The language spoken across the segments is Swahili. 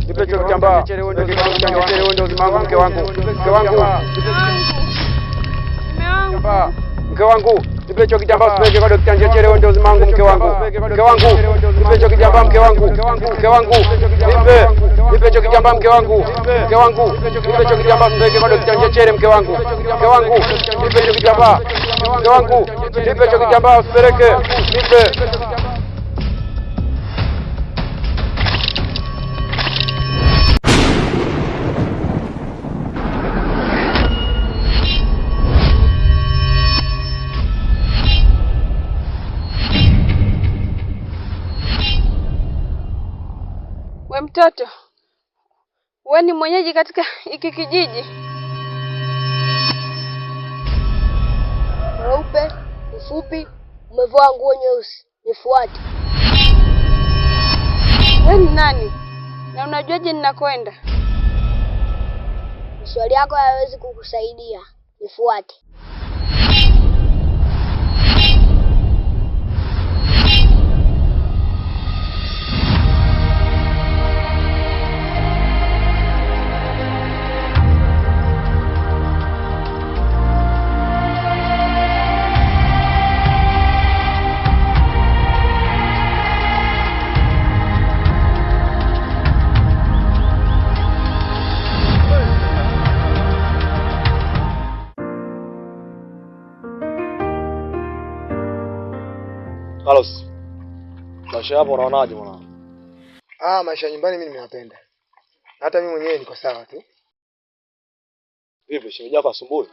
Nipe hicho kitambaa. Wewe ndio uzima wangu, mke wangu. Mke wangu. Mke wangu. Nipe hicho kitambaa usipeleke kwa daktari Njechere, wewe ndio uzima wangu, mke wangu. Mke wangu. Nipe hicho kitambaa, mke wangu. Mke wangu. Nipe hicho kitambaa, mke wangu. Mke wangu. Nipe hicho kitambaa usipeleke kwa daktari Njechere, mke wangu. Mke wangu. Nipe hicho kitambaa. Mke wangu. Nipe hicho kitambaa usipeleke. Nipe. We mtoto, we ni mwenyeji katika hiki kijiji? Mweupe, mfupi, umevaa nguo nyeusi, nifuate. We ni nani? Na unajuaje ninakwenda? Maswali yako hayawezi kukusaidia, nifuate. Carlos, maisha hapo unaonaje mwanangu? Maisha nyumbani mimi nimeyapenda. Hata mimi mwenyewe niko sawa tu. Vipi, shemeji yako asumbui?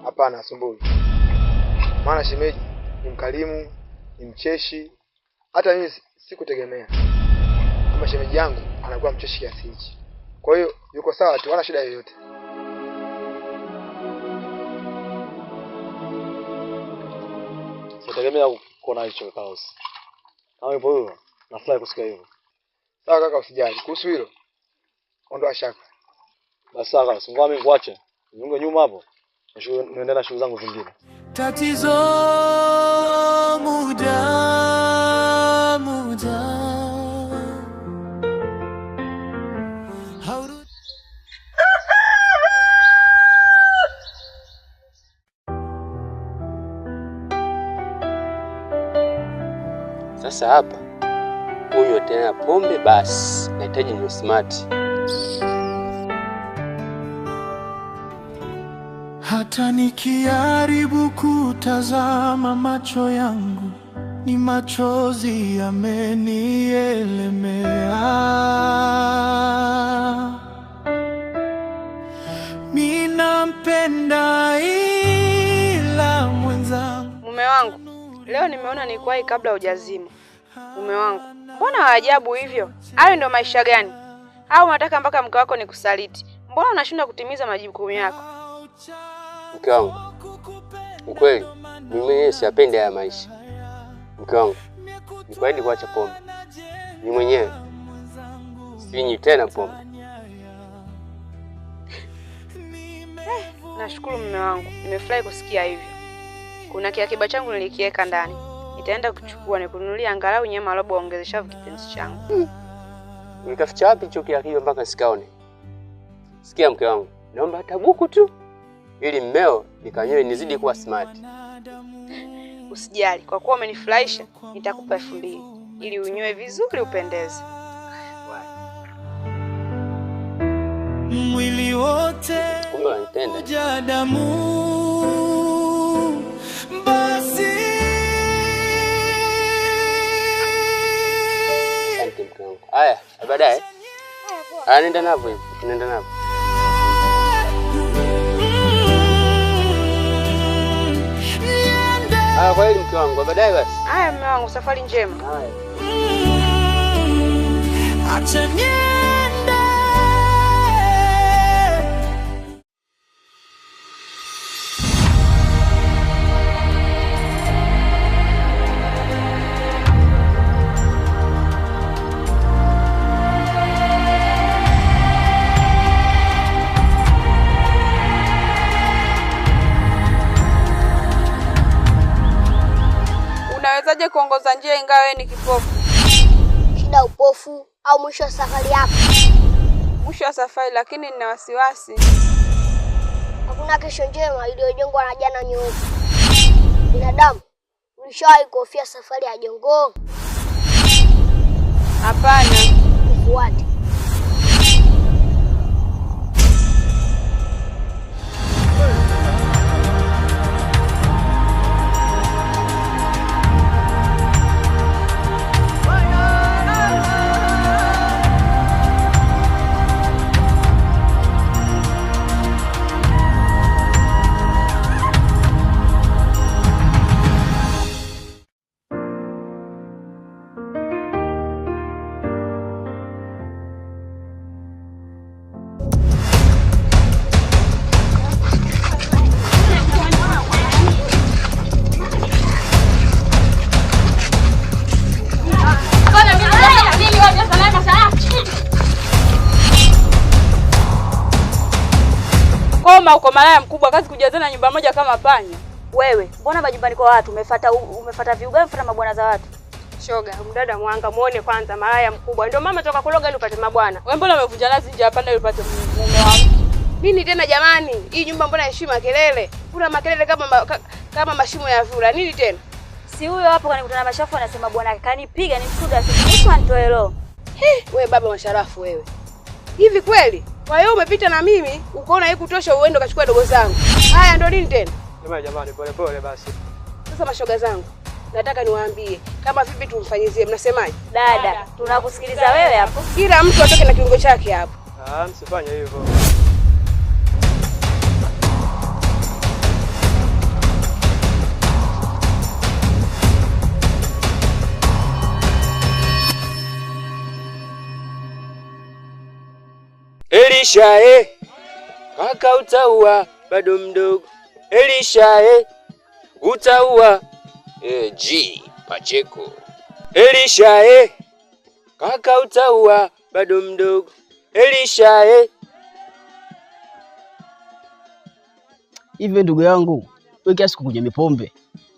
Hapana, asumbui. Maana shemeji ni mkarimu, ni mcheshi. Hata mimi sikutegemea kama shemeji yangu anakuwa mcheshi kiasi hichi. Kwa hiyo yuko sawa tu, hana shida yoyote. Sitegemea kuona hicho Carlos. Kama hivyo huyo, nafurahi kusikia hivyo. Sawa kaka, usijali. Kuhusu hilo, ondoa shaka. Basi sawa Carlos, ngoja mimi nikuache. Niunge nyuma hapo. Niende na shughuli zangu zingine. Tatizo muda Sasa hapa kunywa tena pombe basi, nahitaji niwe smart. Hata nikiharibu kutazama, macho yangu ni machozi yamenielemea. Mimi nampenda ila mwenzangu. Mume wangu, leo nimeona nikuwahi kabla hujazima. Mume wangu, mbona waajabu hivyo? Hayo ndio maisha gani? Au unataka mpaka mke wako nikusaliti? Mbona unashindwa kutimiza majukumu yako? Mke wangu, ukweli mimi siyapendi haya maisha. Mke wangu, nikuahidi kuacha pombe. Mimi mwenyewe sinywi tena pombe. Nashukuru mume wangu, nimefurahi kusikia hivyo. Kuna kiakiba changu nilikiweka ndani. Nitaenda kuchukua nikununulia angalau nyama robo ongezesha kipenzi changu. Nikaficha wapi hicho kiakiba mpaka sikaone? Sikia mke wangu, naomba hata buku tu ili mmeo nikanywe nizidi kuwa smart. Usijali, kwa kuwa umenifurahisha, nitakupa 2000 ili unywe vizuri upendeze. Mwili wote unanipenda damu. Basi asante mke wangu. Haya, baadaye. Nenda navyo hivi, nenda navyo. Kwa hili mke wangu, baadaye basi. Haya mume wangu, safari njema. Haya. Acha niende. Unawezaje kuongoza njia ingawa wewe ni kipofu? labda upofu au mwisho wa safari yako? Mwisho wa safari, lakini nina wasiwasi. Hakuna kesho njema iliyojengwa na jana nyeupe. Binadamu, ulishawahi kuhofia safari ya jongoo? Hapana. Fuate. Uko malaya mkubwa, kazi kujazana nyumba moja kama panya. Wewe, mbona majumbani kwa watu umefuata viuga mfuata mabwana za watu? Shoga, mdada mwanga muone kwanza malaya mkubwa. Ndio mama toka kuloga ili upate mabwana. Wewe mbona umevunja nazi nje hapa ili upate mume wangu? Nini tena jamani? Hii nyumba mbona heshima kelele? Kuna makelele kama mashimo ya vyura. Nini tena? Si huyo hapo kanikutana mashafu anasema bwana kanipiga nimshuda asiku anitoe roho. Wewe baba masharafu wewe. Hivi kweli? Kwa hiyo umepita na mimi, ukaona haikutosha uende ukachukua dogo zangu. Haya ndio nini tena? Jamani pole pole basi. Sasa mashoga zangu, nataka niwaambie kama vipi tumfanyizie, mnasemaje? Dada, tunakusikiliza wewe hapo. Kila mtu atoke na kiungo chake hapo. Msifanye hivyo. Elisha kaka utaua bado mdogo. Elisha utaua G Pacheko. Elisha kaka utaua bado mdogo. Elisha Hivi ndugu yangu, wewe kiasi kukunywa mipombe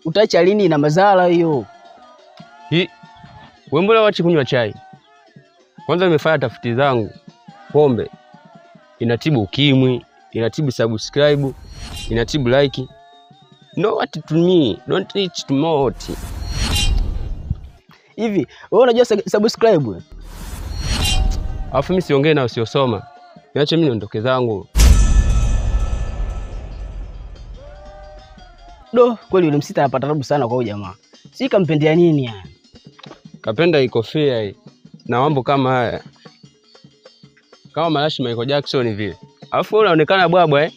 utaacha lini? Na madhara hiyo. Wewe mbona wachi kunywa chai? Kwanza nimefanya tafiti zangu. Pombe inatibu ukimwi, inatibu subscribe, inatibu like. No what to me, don't reach to more. Hivi wewe unajua subscribe? Alafu mimi siongee na usiosoma. Niache mimi niondoke zangu. Kweli yule msita anapata tabu sana kwa huyo jamaa. Si kampendea nini yani? Kapenda ikofia hii. Na mambo kama haya. Kama Malashi Michael Jackson vile. Alafu unaonekana bwabwa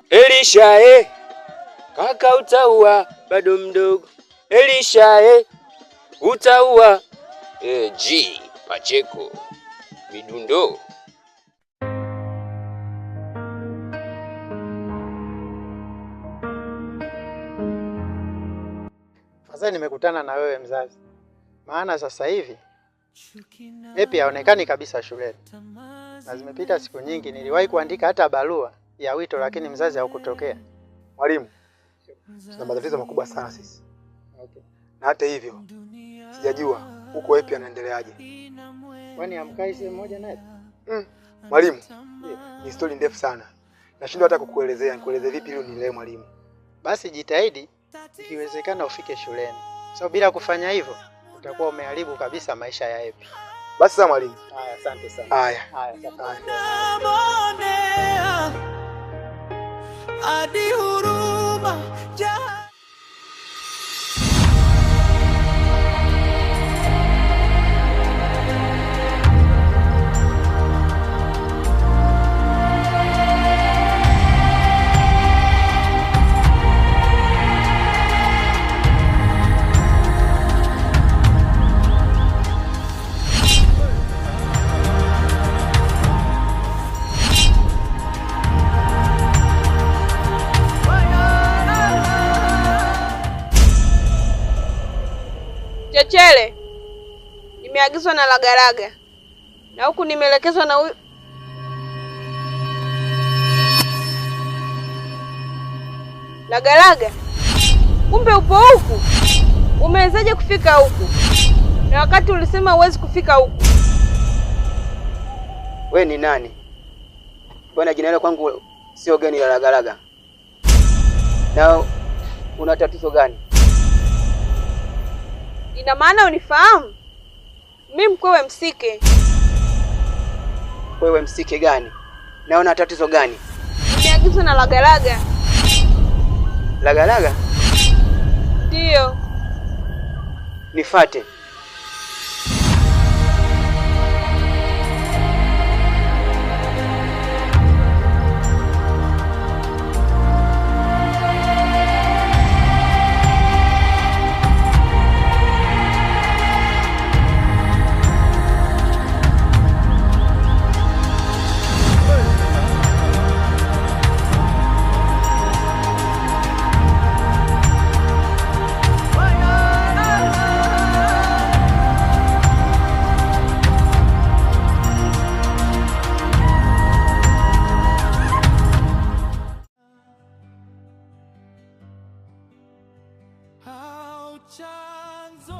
Elisha kaka utaua bado mdogo. Elisha utaua G Pacheko midundo. Sasa nimekutana na wewe mzazi. Maana sasa hivi Epi haonekani kabisa shuleni. Na zimepita siku nyingi, niliwahi kuandika hata barua ya wito lakini mzazi haukutokea. Mwalimu, tuna matatizo makubwa sana sisi. Okay. Na hata hivyo sijajua huko Epi anaendeleaje. Kwani hamkai sehemu moja naye? Mwalimu, ni story ndefu sana. Nashindwa hata kukuelezea. Nikueleze vipi ili unielewe mwalimu? Basi jitahidi ikiwezekana ufike shuleni. Sababu bila kufanya hivyo utakuwa umeharibu kabisa maisha ya Epi. Basi sawa mwalimu. Haya, asante sana. Haya. Adi huruma Chechele, nimeagizwa na Lagalaga na huku nimeelekezwa na huyu Lagalaga. Kumbe upo huku. Umewezaje kufika huku? Na wakati ulisema huwezi kufika huku. We ni nani? Bwana, jina lako kwangu sio gani la lagalaga. Na una tatizo gani? Ina maana unifahamu? Mimi mkwewe Msike. Wewe Msike gani? Na una tatizo gani? Nimeagizwa na lagalaga. Lagalaga? Ndio. Nifate.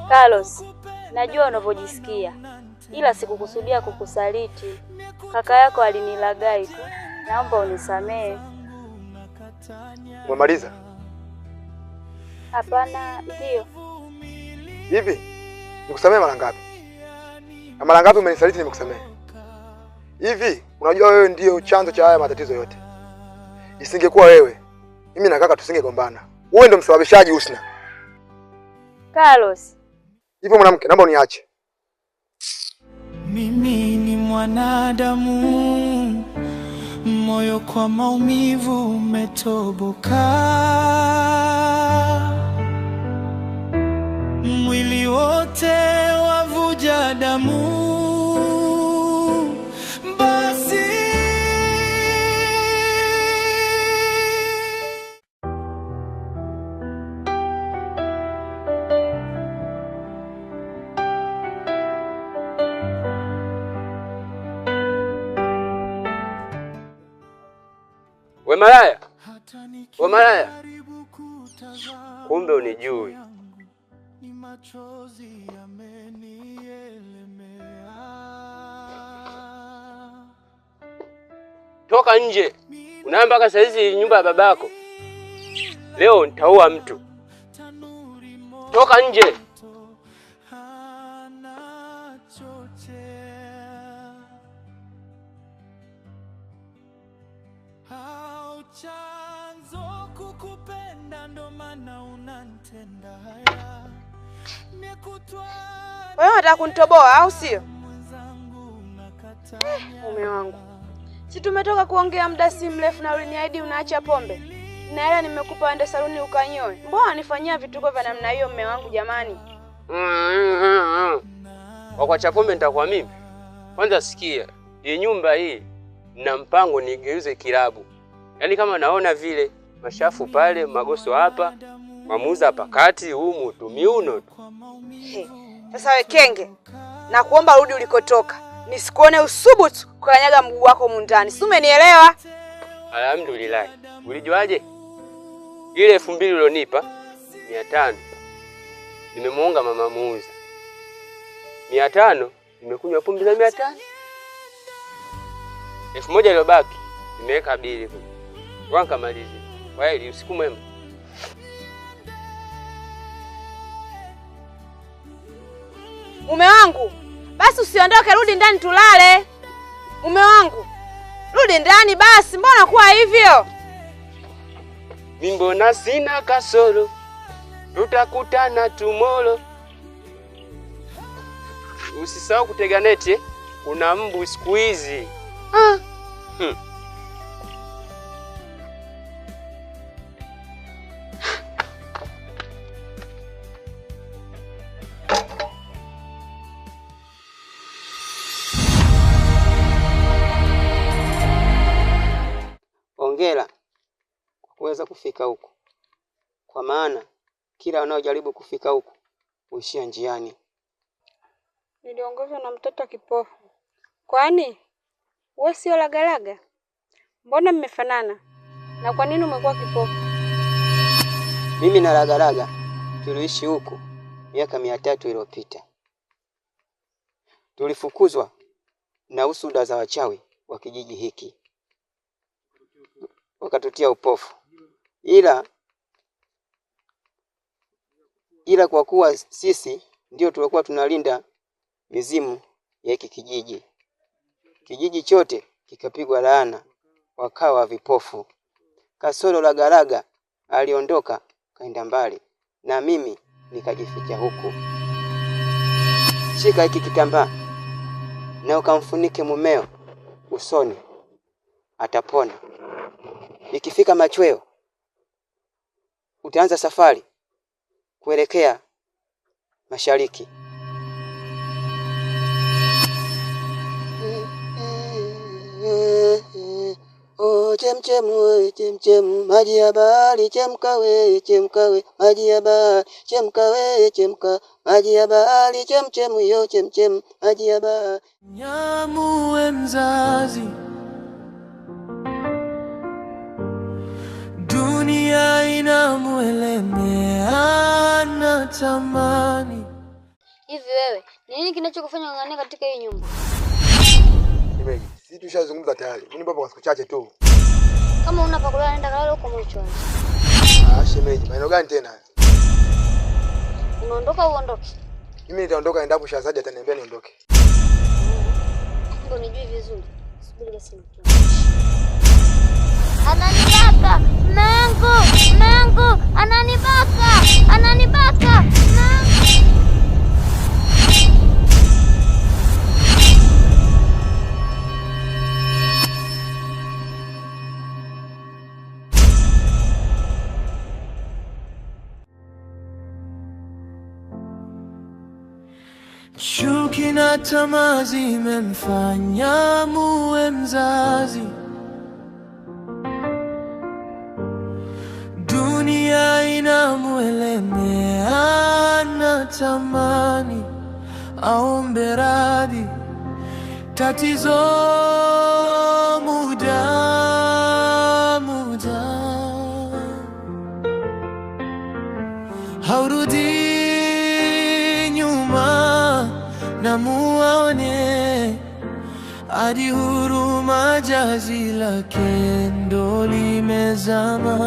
Carlos, najua unavyojisikia, ila sikukusudia kukusaliti. Kaka yako alinilagai tu, naomba unisamehe. Umemaliza? Hapana, ndio. Hivi nikusamehe mara ngapi? Na mara ngapi umenisaliti nimekusamehe? Hivi unajua wewe ndio chanzo cha haya matatizo yote. Isingekuwa wewe, mimi na kaka tusingegombana. Wewe ndio msababishaji Husna. Carlos, hivyo mwanamke, naomba uniache. Mimi ni mwanadamu, moyo kwa maumivu umetoboka, mwili wote wavuja damu. Basi We malaya! We malaya! Kumbe unijui. Toka nje. Unaenda mpaka saa hizi nyumba ya babako. Leo nitaua mtu. Toka nje. chanzo kukupenda ndo maana unanitenda haya. Wewe unataka kunitoboa au sio? Mume wangu, si tumetoka kuongea muda si mrefu na uliniahidi unaacha pombe. Na hela nimekupa uende saluni ukanyoe. Mbona unifanyia vituko vya namna hiyo mume wangu jamani? Wakwacha pombe nitakuwa mimi. Kwanza sikia, hii nyumba hii na mpango nigeuze kilabu. Yaani kama naona vile mashafu pale, magoso hapa, mamuza hapa kati, humu tumiuno. Sasa we kenge, na kuomba rudi ulikotoka. Nisikuone usubutu kukanyaga mguu wako mundani. Si umenielewa? Alhamdulillah. Ulijuaje? Ile 2000 ulionipa 500. Nimemuonga mama muuza. 500 nimekunywa pombe za 500. 1000 iliyobaki nimeweka bili. Wanka malizi. Kwaheri, usiku mwema. Mume wangu, basi usiondoke, rudi ndani tulale. Mume wangu, rudi ndani basi, mbona kuwa hivyo? Mbona sina kasoro, tutakutana tomorrow. Usisahau kutega neti, kuna mbu siku hizi. Hongera kwa kuweza kufika huko. Kwa maana kila wanaojaribu kufika huko huishia njiani. Niliongozwa na mtoto kipofu. Kwani wewe sio lagalaga? Mbona mmefanana? Na kwa nini umekuwa kipofu? Mimi na Ragaraga tuliishi huku miaka 300 iliyopita. Tulifukuzwa na usuda za wachawi wa kijiji hiki, wakatutia upofu. Ila kwa kuwa sisi ndio tulikuwa tunalinda mizimu ya hiki kijiji, kijiji chote kikapigwa laana, wakawa vipofu. Kasoro Ragaraga aliondoka kaenda mbali, na mimi nikajificha huku. Shika hiki kitambaa na ukamfunike mumeo usoni, atapona. Ikifika machweo utaanza safari kuelekea mashariki. Oh, chemchemu, chemchemu, maji ya bahari, chemkawe, chemkawe, maji ya bahari, chemkawe, chemka, maji ya bahari, chemchemu, yo chemchemu, maji ya bahari. Nyamuwe mzazi, dunia inamuelemea na tamani. Hivi wewe, ni nini kinachokufanya ung'ang'anie katika hii nyumba? Shemeji, sisi tushazungumza tayari. Mimi baba kwa siku chache tu. Kama una pakula nenda kalala huko mchwani. Shemeji, maneno gani tena? Unaondoka uondoke? Mimi nitaondoka endapo Shazadi ataniambia niondoke. Ndio nijui vizuri. Subiri basi nikiwa. Ananibaka! Mangu! Ananibaka! Chuki na tamaa zimemfanya muwe mzazi, dunia inamuelemea na tamani, aombe radhi, tatizo muda haurudi na muone hadi huruma jazi lake ndo limezama.